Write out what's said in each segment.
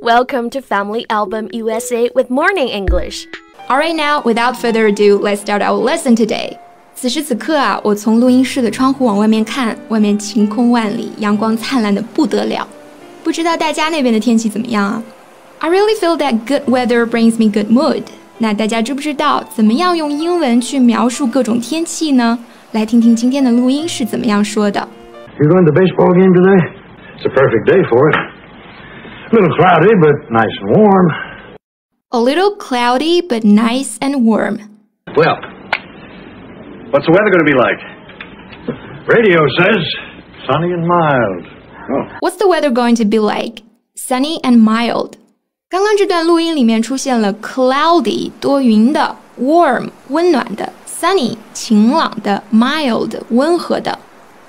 Welcome to Family Album USA with Morning English. Alright now, without further ado, let's start our lesson today. 此时此刻啊，我从录音室的窗户往外面看，外面晴空万里，阳光灿烂的不得了。不知道大家那边的天气怎么样啊？ I really feel that good weather brings me good mood. 那大家知不知道怎么样用英文去描述各种天气呢？来听听今天的录音是怎么样说的。You going to the baseball game today? It's a perfect day for it. A little cloudy, but nice and warm. A little cloudy, but nice and warm. Well, what's the weather going to be like? Radio says sunny and mild. Oh. What's the weather going to be like? Sunny and mild. 刚刚这段录音里面出现了 cloudy 多云的 warm 温暖的 sunny 晴朗的 mild 温和的，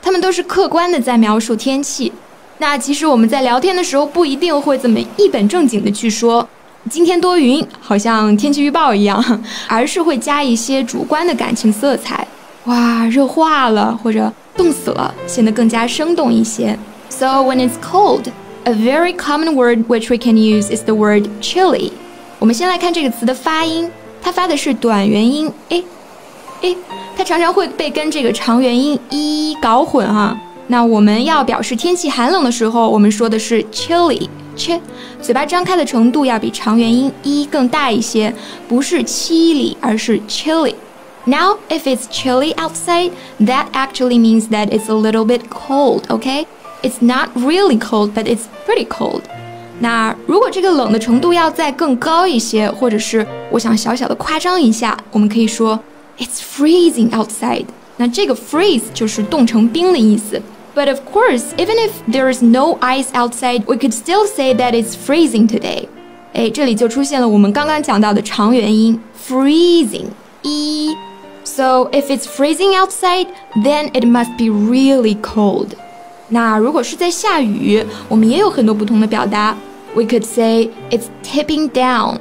它们都是客观的在描述天气。那其实我们在聊天的时候不一定会这么一本正经的去说今天多云，好像天气预报一样，而是会加一些主观的感情色彩。哇，热化了，或者冻死了，显得更加生动一些。So when it's cold, a very common word which we can use is the word chilly. 我们先来看这个词的发音，它发的是短元音 a， 它常常会被跟这个长元音 e 搞混啊。那我们要表示天气寒冷的时候，我们说的是 chilly， 嘴巴张开的程度要比长元音 e 更大一些，不是chilly，而是 chilly。Now, if it's chilly outside, that actually means that it's a little bit cold, okay? It's not really cold, but it's pretty cold. 那如果这个冷的程度要再更高一些，或者是我想小小的夸张一下，我们可以说 It's freezing outside. 那这个 freeze 就是冻成冰的意思。But of course, even if there is no ice outside, we could still say that it's freezing today. 这里就出现了我们刚刚讲到的长元音 freezing, So if it's freezing outside, then it must be really cold. 那如果是在下雨，我们也有很多不同的表达。We could say it's tipping down.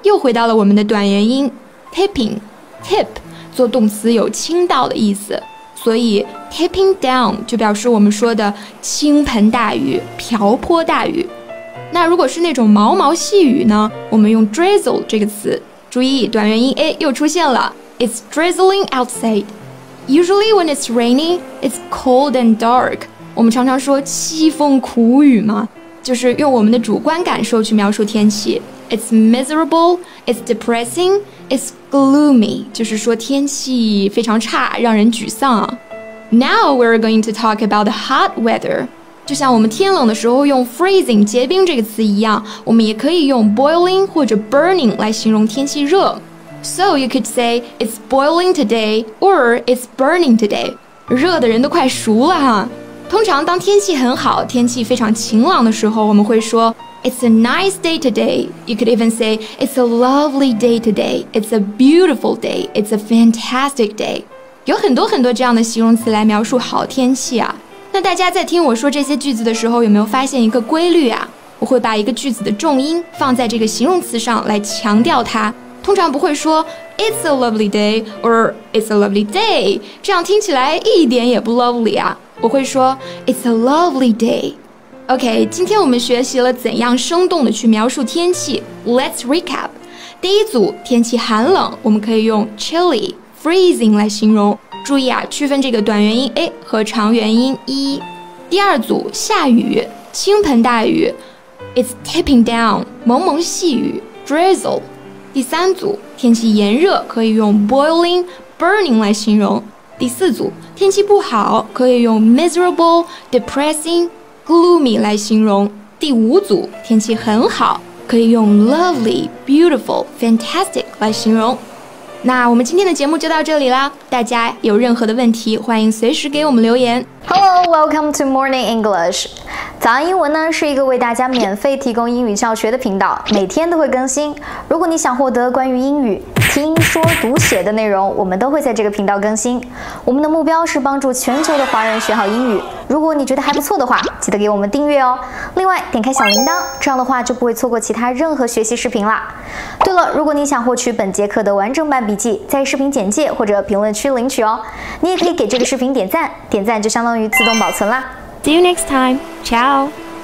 又回到了我们的短元音 tipping, tip 做动词有倾倒的意思，所以 tipping down 就表示我们说的倾盆大雨、瓢泼大雨。那如果是那种毛毛细雨呢，我们用 drizzle 这个词，注意短元音 a 又出现了。It's drizzling outside. Usually when it's raining, it's cold and dark. 我们常常说凄风苦雨嘛，就是用我们的主观感受去描述天气。It's miserable, it's depressing, it's gloomy. 就是说天气非常差，让人沮丧。Now we're going to talk about the hot weather. 就像我们天冷的时候用 freezing 结冰这个词一样，我们也可以用 boiling 或者 burning 来形容天气热。So you could say it's boiling today or it's burning today. 热的人都快熟了哈。通常当天气很好，天气非常晴朗的时候，我们会说 It's a nice day today. You could even say it's a lovely day today. It's a beautiful day. It's a fantastic day. 有很多这样的形容词来描述好天气啊。那大家在听我说这些句子的时候，有没有发现一个规律啊？我会把一个句子的重音放在这个形容词上来强调它。通常不会说 It's a lovely day or It's a lovely day， 这样听起来一点也不 lovely 啊。我会说 It's a lovely day。OK， 今天我们学习了怎样生动的去描述天气。Let's recap。第一组天气寒冷，我们可以用 chilly、freezing 来形容。注意啊，区分这个短元音 a 和长元音 e。第二组下雨，倾盆大雨 ，It's tipping down， 蒙蒙细雨 ，drizzle。第三组天气炎热，可以用 boiling、burning 来形容。第四组天气不好，可以用 miserable、depressing、gloomy 来形容。第五组天气很好，可以用 lovely、beautiful、fantastic 来形容。那我们今天的节目就到这里啦，大家有任何的问题，欢迎随时给我们留言。Hello, welcome to Morning English. 早安英文呢是一个为大家免费提供英语教学的频道，每天都会更新。如果你想获得关于英语听说读写的内容，我们都会在这个频道更新。我们的目标是帮助全球的华人学好英语。如果你觉得还不错的话，记得给我们订阅哦。另外，点开小铃铛，这样的话就不会错过其他任何学习视频啦。对了，如果你想获取本节课的完整版笔记，在视频简介或者评论区领取哦。你也可以给这个视频点赞，点赞就相当于自动保存啦。See you next time. Ciao.